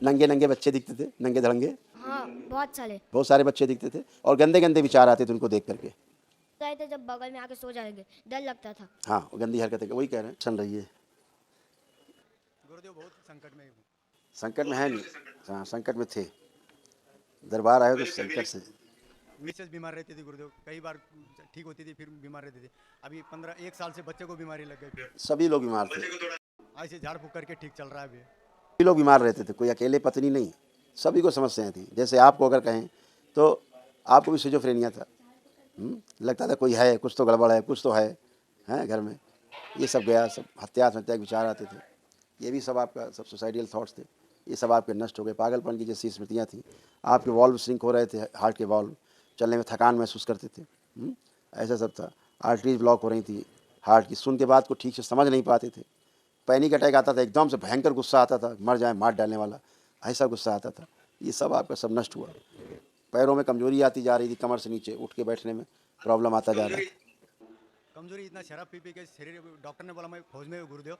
नंगे नंगे बच्चे दिखते थे, नंगे धड़ंगे, हाँ, बहुत सारे बच्चे दिखते थे और गंदे गंदे विचार आते थे उनको देख करके। गए थे जब बगल में आके सो जाएंगे, डर लगता था। हाँ, वो गंदी हरकतें, वही कह रहे हैं, सुन रही है। गुरुदेव बहुत संकट में हूँ। संकट में है नहीं, हाँ संकट में थे, दरबार आए हो तो संकट से। मिसेज बीमार रहती थी गुरुदेव, कई बार ठीक होती थी फिर बीमार रहती थी। अभी 1 साल से बच्चे को बीमारी लग गई फिर सभी लोग बीमार थे, ऐसे झाड़ फूक करके ठीक चल रहा है अभी। सभी लोग बीमार रहते थे, कोई अकेले पत्नी नहीं, सभी को समस्याएं थी। जैसे आपको अगर कहें तो आपको भी सिजोफ्रेनिया था, लगता था कोई है, कुछ तो गड़बड़ है, कुछ तो है, हैं घर में। ये सब गया, सब हत्या के विचार आते थे, ये भी सब आपका सब सुसाइडियल थॉट्स थे, ये सब आपके नष्ट हो गए। पागलपन की जैसी स्मृतियाँ थी, आपके वॉल्व श्रिंक हो रहे थे, हार्ट के वॉल्व, चलने में थकान महसूस करते थे, ऐसा सब था। आर्टरीज ब्लॉक हो रही थी हार्ट की, सुन के बाद को ठीक से समझ नहीं पाते थे, पैनिक अटैक आता था, एकदम से भयंकर गुस्सा आता था, मर जाए मार डालने वाला, ऐसा गुस्सा आता था। ये सब आपका सब नष्ट हुआ। पैरों में कमजोरी आती जा रही थी, कमर से नीचे उठ के बैठने में प्रॉब्लम आता जा रहा था। कमजोरी इतना शराब पी पी के शरीर, डॉक्टर ने बोला मैं फौज में हूँ गुरुदेव।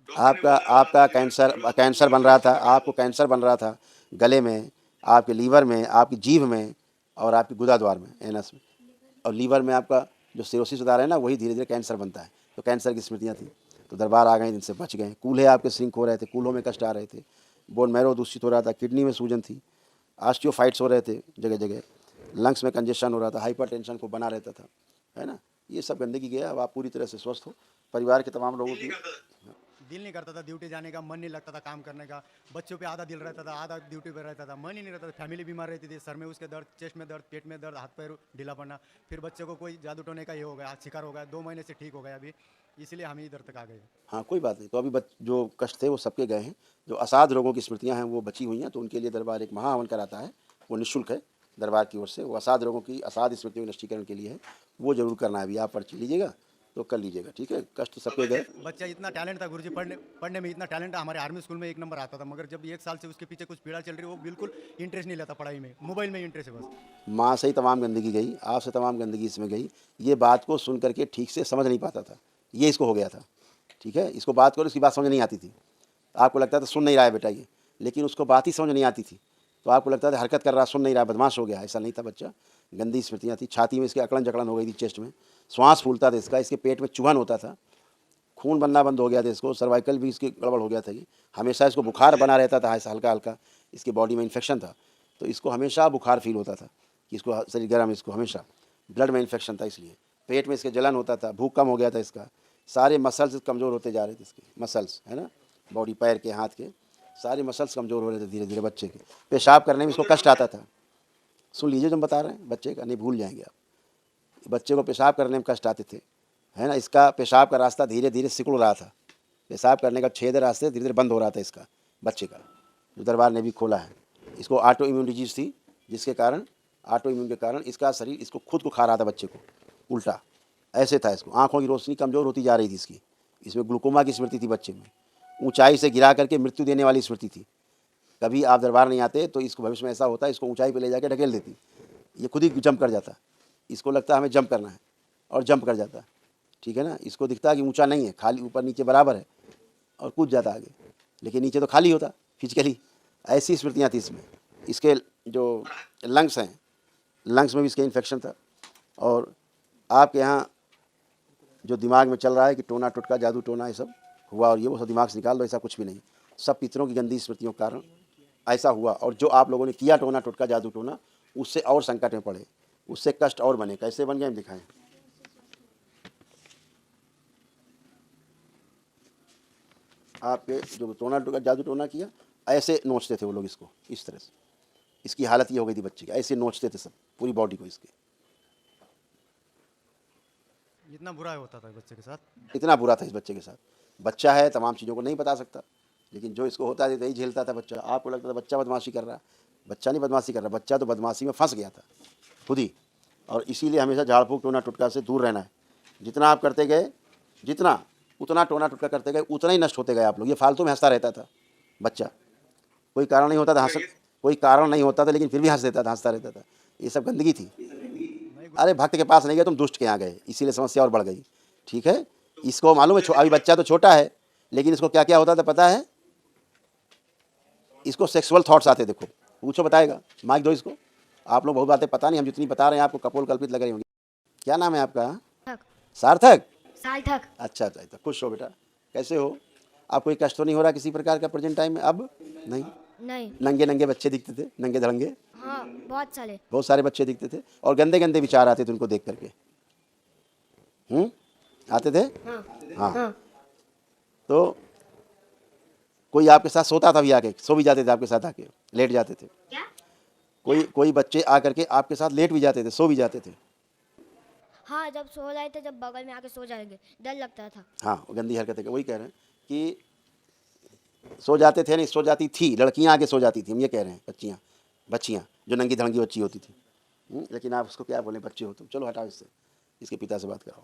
आपका आपका कैंसर बन रहा था, आपको कैंसर बन रहा था गले में, आपके लीवर में, आपकी जीभ में और आपके गुदाद्वार में, एनस में, और लीवर में आपका जो सिरोसिस होता है ना, वही धीरे धीरे कैंसर बनता है। तो कैंसर की स्मृतियाँ थी, तो दरबार आ गए, जिनसे बच गए। कूल्हे आपके श्रिंक हो रहे थे, कूल्हों में कष्ट आ रहे थे, बोन मैरो दूषित हो रहा था, किडनी में सूजन थी, ऑस्टियोफाइट्स हो रहे थे जगह जगह, लंग्स में कंजेशन हो रहा था, हाइपर टेंशन को बना रहता था, है ना। ये सब गंदगी गया। अब आप पूरी तरह से स्वस्थ हो, परिवार के तमाम लोगों की। दिल नहीं करता था ड्यूटी जाने का, मन नहीं लगता था काम करने का। बच्चों पे आधा दिल रहता था, आधा ड्यूटी पे रहता था, मन ही नहीं रहता था। फैमिली बीमार रहती थी, सर में उसके दर्द, चेस्ट में दर्द, पेट में दर्द, हाथ पैर ढीला पड़ना। फिर बच्चे को कोई जादू टोने का ये हो गया, शिकार हो गया, 2 महीने से ठीक हो गया अभी, इसलिए हम इधर तक आ गए। हाँ कोई बात नहीं, तो अभी जो कष्ट थे वो सबके गए हैं। जो असाध रोगों की स्मृतियाँ हैं वो बची हुई हैं, तो उनके लिए दरबार एक महाहवन कराता है, वो निःशुल्क है दरबार की ओर से। वो असाध रोगों की, असाध स्मृतियों के नष्टीकरण के लिए है, वो जरूर करना है। अभी आप पर्ची लीजिएगा तो कर लीजिएगा, ठीक है। कष्ट सबके गए। बच्चा इतना टैलेंट था गुरुजी, पढ़ने में इतना टैलेंट था, हमारे आर्मी स्कूल में 1 नंबर आता था। मगर जब 1 साल से उसके पीछे कुछ पीड़ा चल रही है, वो बिल्कुल इंटरेस्ट नहीं लेता पढ़ाई में, मोबाइल में इंटरेस्ट है बस। माँ से ही तमाम गंदगी गई, आपसे तमाम गंदगी इसमें गई। ये बात को सुन करके ठीक से समझ नहीं पाता था, ये इसको हो गया था, ठीक है। इसको बात करो, इसकी बात समझ नहीं आती थी, आपको लगता था सुन नहीं रहा है बेटा ये, लेकिन उसको बात ही समझ नहीं आती थी, तो आपको लगता था हरकत कर रहा, सुन नहीं रहा, बदमाश हो गया। ऐसा नहीं था बच्चा। गंदी स्मृतियाँ थी, छाती में इसके अकड़न जकड़न हो गई थी, चेस्ट में श्वास फूलता था इसका, इसके पेट में चुभन होता था, खून बनना बंद हो गया था इसको, सर्वाइकल भी इसकी गड़बड़ हो गया था। ये हमेशा इसको बुखार बना रहता था, ऐसा हल्का हल्का, इसके बॉडी में इन्फेक्शन था, तो इसको हमेशा बुखार फील होता था कि इसको शरीर गर्म, इसको हमेशा ब्लड में इन्फेक्शन था, इसलिए पेट में इसके जलन होता था, भूख कम हो गया था इसका, सारे मसल्स कमज़ोर होते जा रहे थे इसके, मसल्स है ना, बॉडी, पैर के, हाथ के सारे मसल्स कमज़ोर हो रहे थे धीरे धीरे बच्चे के। पेशाब करने में इसको कष्ट आता था। सुन लीजिए जो हम बता रहे हैं, बच्चे का नहीं भूल जाएंगे आप। बच्चे को पेशाब करने में कष्ट आते थे, है ना। इसका पेशाब का रास्ता धीरे धीरे सिकुड़ रहा था, पेशाब करने का छेद रास्ते धीरे धीरे बंद हो रहा था इसका, बच्चे का, जो दरबार ने भी खोला है। इसको ऑटो इम्यून डिजीज़ थी, जिसके कारण, ऑटो इम्यून के कारण इसका शरीर इसको खुद को खा रहा था, बच्चे को उल्टा ऐसे था। इसको आँखों की रोशनी कमज़ोर होती जा रही थी इसकी, इसमें ग्लूकोमा की स्मृति थी बच्चे में, ऊंचाई से गिरा करके मृत्यु देने वाली स्मृति थी। कभी आप दरबार नहीं आते तो इसको भविष्य में ऐसा होता है, इसको ऊंचाई पे ले जाकर ढकेल देती, ये खुद ही जंप कर जाता, इसको लगता है हमें जंप करना है और जंप कर जाता, ठीक है ना। इसको दिखता है कि ऊंचा नहीं है, खाली ऊपर नीचे बराबर है, और कूद जाता आगे, लेकिन नीचे तो खाली होता फिजिकली। ऐसी स्मृतियाँ थी इसमें। इसके जो लंग्स हैं, लंग्स में भी इसके इन्फेक्शन था। और आपके यहाँ जो दिमाग में चल रहा है कि टोना टुटका, जादू टोना, ये सब हुआ और ये वो सब दिमाग से निकाल दो, ऐसा कुछ भी नहीं। सब पितरों की गंदी स्मृतियों के कारण ऐसा हुआ, और जो आप लोगों ने किया टोना टुटका, जादू टोना, उससे और संकट में पड़े, उससे कष्ट और बने। कैसे बन गए हम दिखाएं। आपके जो टोना टुटका, जादू टोना किया, ऐसे नोचते थे वो लोग इसको, इस तरह से। इसकी हालत ये हो गई थी बच्चे की, ऐसे नोचते थे सब पूरी बॉडी को इसके। इतना बुरा होता था बच्चे के साथ। इतना बुरा था इस बच्चे के साथ। बच्चा है, तमाम चीज़ों को नहीं बता सकता, लेकिन जो इसको होता है यही झेलता था बच्चा। आपको लगता था बच्चा बदमाशी कर रहा है, बच्चा नहीं बदमाशी कर रहा, बच्चा तो बदमाशी में फंस गया था खुद ही। और इसीलिए हमेशा झाड़ फूक, टोना टुटका से दूर रहना है। जितना आप करते गए, जितना उतना टोना टुटका करते गए, उतना ही नष्ट होते गए आप लोग। ये फालतू में हंसता रहता था बच्चा, कोई कारण नहीं होता था हंस, कोई कारण नहीं होता था, लेकिन फिर भी हंस देता था, हंसता रहता था। ये सब गंदगी थी। अरे भक्त के पास नहीं गए तुम, दुष्ट के यहाँ गए, इसीलिए समस्या और बढ़ गई, ठीक है। इसको मालूम है, अभी बच्चा तो छोटा है, लेकिन इसको क्या क्या होता था पता है। इसको सेक्सुअल थॉट्स आते, देखो पूछो बताएगा, माइक दो इसको। आप लोग बहुत बातें पता नहीं, हम जितनी बता रहे हैं आपको कपोल कल्पित लग रही होंगी। क्या नाम है आपका? थक सार्थक। सार्थक। अच्छा अच्छा, तो खुश हो बेटा, कैसे हो? आपको कोई कष्ट तो नहीं हो रहा किसी प्रकार का प्रेजेंट टाइम में? अब नहीं। नहीं। नंगे नंगे बच्चे दिखते थे, नंगे धड़ंगे हाँ, बहुत सारे। बहुत सारे बच्चे दिखते थे, और गंदे गंदे विचार आते थे उनको देख करके। आते थे। हाँ। हाँ। तो कोई आपके साथ सोता था भी, आके सो भी जाते थे आपके साथ, आके लेट जाते थे। क्या? कोई बच्चे आकर के आपके साथ लेट भी जाते थे, सो भी जाते थे। हाँ, जब सो रहे थे, जब बगल में आके सो जाएंगे, डर लगता था। हाँ, वो गंदी हरकतें, वही कह रहे हैं कि सो जाते थे, नहीं सो जाती थी, लड़कियां आके सो जाती थी, हम ये कह रहे हैं, बच्चियाँ जो नंगी धड़ंगी बच्ची होती थी। लेकिन आप उसको क्या बोले, बच्चे हो तुम, चलो हटाओ इससे, इसके पिता से बात कराओ।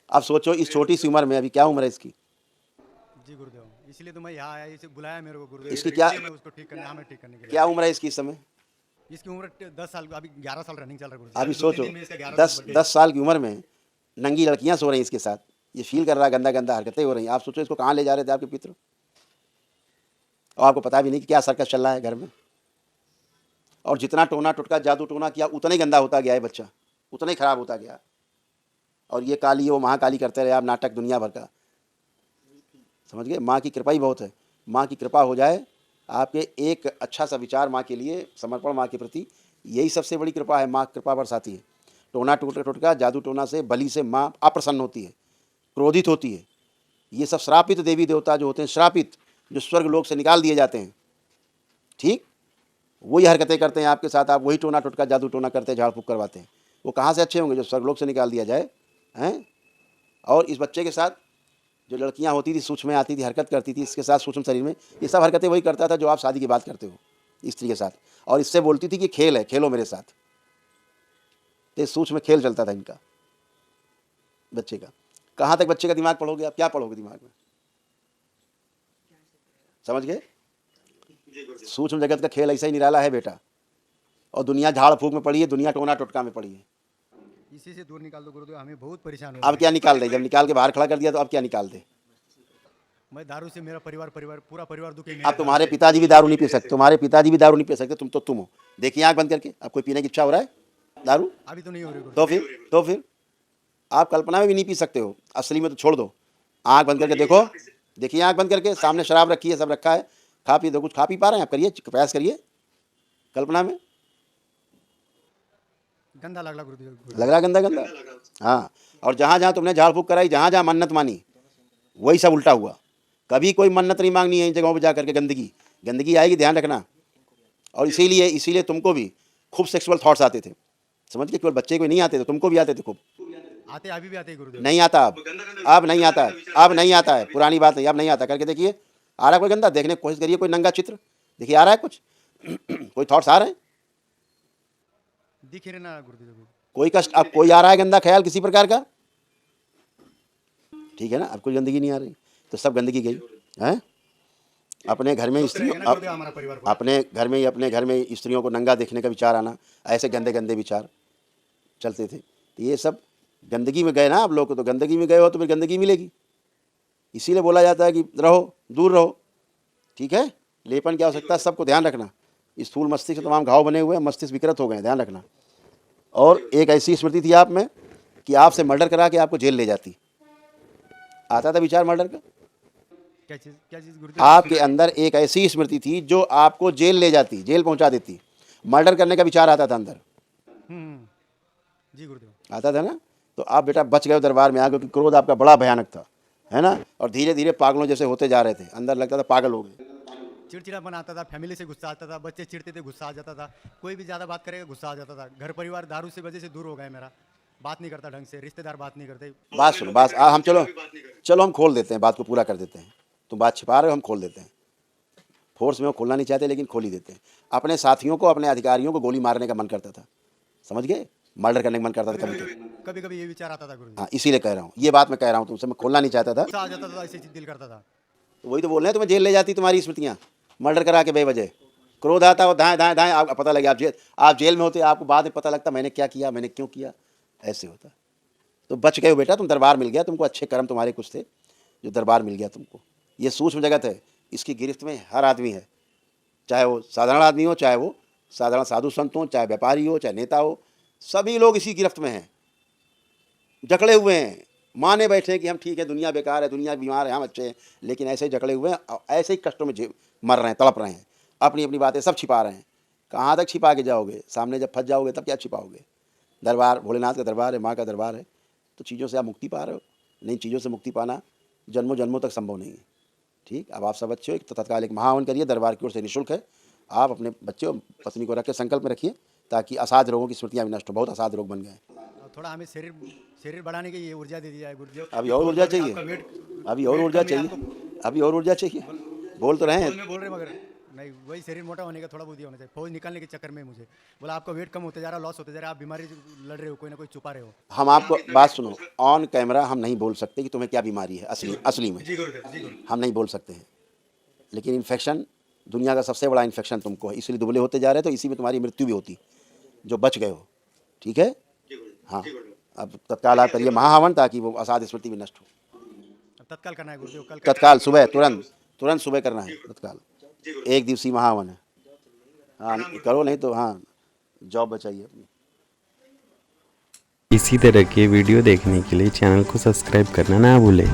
अब सोचो इस छोटी सी उम्र में, अभी क्या उम्र है इसकी? जी गुरुदेव, इसलिए तो मैं यहाँ आया, इसे बुलाया मेरे को गुरुदेव। इसकी क्या- इसलिए मैं उसको ठीक करने, हमें ठीक करने के लिए। क्या उम्र है इसकी इस समय? इसकी उम्र 10 साल, अभी 11 साल रनिंग चल रहा है गुरुदेव। अभी 2-3 सोचो दिन में इसका 11 दस साल birthday है। 10 साल की उम्र में नंगी लड़कियां सो रही हैं इसके साथ, ये फील कर रहा है, गंदा गंदा हरकतें हो रही हैं। आप सोचो इसको कहाँ ले जा रहे थे आपके पित्र, और आपको पता भी नहीं कि क्या सर्कस चल रहा है घर में। और जितना टोना टुटका जादू टोना किया, उतना ही गंदा होता गया है बच्चा, उतना ही खराब होता गया। और ये काली वो महाकाली करते रहे आप नाटक दुनिया भर का, समझ गए? माँ की कृपा ही बहुत है। माँ की कृपा हो जाए, आपके एक अच्छा सा विचार माँ के लिए, समर्पण माँ के प्रति, यही सबसे बड़ी कृपा है। माँ कृपा बरसाती है। टोना टुटका जादू टोना से, बलि से माँ अप्रसन्न होती है, क्रोधित होती है। ये सब श्रापित देवी देवता जो होते हैं, श्रापित, जो स्वर्ग लोक से निकाल दिए जाते हैं, ठीक वही हरकतें करते हैं आपके साथ। आप वही टोना टुटका जादू टोना करते हैं, झाड़ फूक करवाते हैं। वो कहाँ से अच्छे होंगे जो स्वर्गलोक से निकाल दिया जाए हैं? और इस बच्चे के साथ जो लड़कियां होती थी, सूक्ष्म में आती थी, हरकत करती थी, इसके साथ सूक्ष्म शरीर में, ये सब हरकतें वही करता था जो आप शादी की बात करते हो स्त्री के साथ। और इससे बोलती थी कि खेल है, खेलो मेरे साथ। तो सूक्ष्म में खेल चलता था इनका, बच्चे का। कहाँ तक बच्चे का दिमाग पढ़ोगे आप? क्या पढ़ोगे दिमाग में? समझ गए? सूक्ष्म जगत का खेल ऐसा ही निराला है बेटा। और दुनिया झाड़ फूक में पड़ी है, दुनिया टोना टोटका में पड़ी है। इसी से दूर निकाल दो गुरुदेव, हमें बहुत परेशान हो अब क्या निकाल दे? जब निकाल के बाहर खड़ा कर दिया तो अब क्या निकाल दे? मैं दारू से मेरा परिवार पूरा परिवार दुखी है। अब तुम्हारे पिताजी भी दारू नहीं पी सकते, तुम्हारे पिताजी भी दारू नहीं पी सकते, तुम तो तुम हो। देखिए आंख बंद करके, अब कोई पीने की इच्छा हो रहा है दारू? अभी तो नहीं हो रही गुरुदेव। तो फिर आप कल्पना में भी नहीं पी सकते हो, असली में तो छोड़ दो। आंख बंद करके देखो, देखिए आंख बंद करके, सामने शराब रखी है, सब रखा है, खा पी दो। कुछ खा पी पा रहे हैं आप? करिए प्रयास करिए, कल्पना में। गंदा लग रहा गुरुदेव। लग रहा गंदा गंदा? हाँ। और जहाँ जहाँ तुमने झाड़ फूक कराई, जहाँ जहाँ मन्नत मानी, वही सब उल्टा हुआ। कभी कोई मन्नत नहीं मांगनी है इन जगहों पर जा करके। गंदगी गंदगी आएगी, ध्यान रखना। और इसीलिए तुमको भी खूब सेक्सुअल थॉट्स आते थे, समझ के? केवल बच्चे को नहीं आते थे, तुमको भी आते थे खूब। आते अभी भी आते हैं गुरुदेव। नहीं आता अब नहीं आता है, अब नहीं आता है, पुरानी बात नहीं, अब नहीं आता। करके देखिए, आ रहा है कोई गंदा? देखने की कोशिश करिए, कोई नंगा चित्र देखिए, आ रहा है कुछ? कोई थॉट्स आ रहे हैं? दिख ही नहीं ना गुरुदेव। कोई कष्ट अब कोई आ रहा है गंदा ख्याल किसी प्रकार का? ठीक है ना, अब कोई गंदगी नहीं आ रही, तो सब गंदगी गई है। अपने घर में स्त्रियों, हमारा परिवार अपने घर में स्त्रियों को नंगा देखने का विचार आना, ऐसे गंदे गंदे विचार चलते थे। तो ये सब गंदगी में गए ना आप लोग, तो गंदगी में गए हो तो फिर गंदगी मिलेगी। इसीलिए बोला जाता है कि रहो, दूर रहो, ठीक है? लेपन की आवश्यकता है, सबको ध्यान रखना। स्थूल मस्तिष्क तमाम घाव बने हुए हैं, मस्तिष्क विकृत हो गए, ध्यान रखना। और एक ऐसी स्मृति थी आप में कि आपसे मर्डर करा के आपको जेल ले जाती। आता था विचार मर्डर का? क्या चीज गुरुदेव? आपके अंदर एक ऐसी स्मृति थी जो आपको जेल ले जाती, जेल पहुंचा देती। मर्डर करने का विचार आता था अंदर, जी गुरुदेव। आता था ना? तो आप बेटा बच गए दरबार में आकर, क्योंकि क्रोध आपका बड़ा भयानक था, है ना? और धीरे धीरे पागलों जैसे होते जा रहे थे, अंदर लगता था पागल हो गए। चिड़चिड़ापन आता था, फैमिली से गुस्सा आता था, बच्चे चिढ़ते थे, गुस्सा आ जाता था, कोई भी ज़्यादा बात करेगा गुस्सा आ जाता था। घर परिवार दारू से वजह से दूर हो गया मेरा, बात नहीं करता ढंग से, रिश्तेदार बात नहीं करते। बात सुनो, बात हम चलो हम खोल देते हैं, बात को पूरा कर देते हैं। तुम बात छिपा रहे हो, हम खोल देते हैं। फोर्स में वो खोलना नहीं चाहते, लेकिन खोल ही देते हैं। अपने साथियों को, अपने अधिकारियों को गोली मारने का मन करता था, समझ गए? मर्डर करने का मन करता था कभी कभी। कभी कभी ये विचार आता था गुरुदेव। हाँ, इसीलिए कह रहा हूँ, ये बात मैं कह रहा हूँ तुमसे, मैं खोलना नहीं चाहता था। गुस्सा आ जाता था, ऐसे दिल करता था। तो वही तो बोल रहे हैं, तुम्हें जेल ले जाती तुम्हारी स्मृतियाँ, मर्डर करा के बेवजह। क्रोध आता और दाएं दाएं दाएं, आप पता लगे आप जेल में होते, आपको बाद में पता लगता मैंने क्या किया, मैंने क्यों किया, ऐसे होता। तो बच गए हो बेटा, तुम दरबार मिल गया तुमको, अच्छे कर्म तुम्हारे कुछ थे जो दरबार मिल गया तुमको। ये सूक्ष्म जगत है, इसकी गिरफ्त में हर आदमी है, चाहे वो साधारण आदमी हो, चाहे वो साधारण साधु संत हो, चाहे व्यापारी हो, चाहे नेता हो, सभी लोग इसी गिरफ्त में हैं, जकड़े हुए हैं। माने बैठे हैं कि हम ठीक है, दुनिया बेकार है, दुनिया बीमार है, हम अच्छे हैं, लेकिन ऐसे ही जकड़े हुए हैं, ऐसे ही कष्टों में मर रहे हैं, तड़प रहे हैं, अपनी अपनी बातें सब छिपा रहे हैं। कहाँ तक छिपा के जाओगे? सामने जब फंस जाओगे तब क्या छिपाओगे? दरबार भोलेनाथ का दरबार है, माँ का दरबार है, तो चीज़ों से आप मुक्ति पा रहे हो। नई चीज़ों से मुक्ति पाना जन्मों जन्मों तक संभव नहीं है। ठीक, अब आप सब अच्छे हो, एक तत्काल एक महाहवन करिए, दरबार की ओर से निःशुल्क है। आप अपने बच्चे और पत्नी को रख के संकल्प में रखिए, ताकि असाध्य रोगों की स्मृतियाँ भी नष्ट हो। बहुत असाध्य रोग बन गए हैं। थोड़ा हमें शरीर बढ़ाने की ये ऊर्जा दे दी जाए गुरुजी। अभी और ऊर्जा चाहिए, अभी और ऊर्जा चाहिए, अभी और ऊर्जा चाहिए। बोल तो रहे हैं, बोल रहे मगर नहीं, वही शरीर मोटा होने का थोड़ा बहुत ही होना चाहिए। फौज निकालने के चक्कर में मुझे बोला आपका वेट कम होते जा रहा, लॉस होते जा रहा है, आप बीमारी लड़ रहे हो, कोई ना कोई छुपा रहे हो। हम आपको बात सुनो, ऑन कैमरा हम नहीं बोल सकते कि तुम्हें क्या बीमारी है असली में, हम नहीं बोल सकते हैं। लेकिन इन्फेक्शन दुनिया का सबसे बड़ा इन्फेक्शन तुमको है, इसलिए दुबले होते जा रहे हो, तो इसी में तुम्हारी मृत्यु भी होती, जो बच गए हो। ठीक है, हाँ। अब तत्काल आप करिए महाहवन, ताकि वो असाध्य स्मृति भी नष्ट हो। तत्काल करना है गुरुजी, कल तत्काल सुबह, तुरंत सुबह करना है, तत्काल 1 दिवसीय महाहवन है। हाँ करो, नहीं तो हाँ जॉब बचाइए अपनी। इसी तरह के वीडियो देखने के लिए चैनल को सब्सक्राइब करना ना भूलें।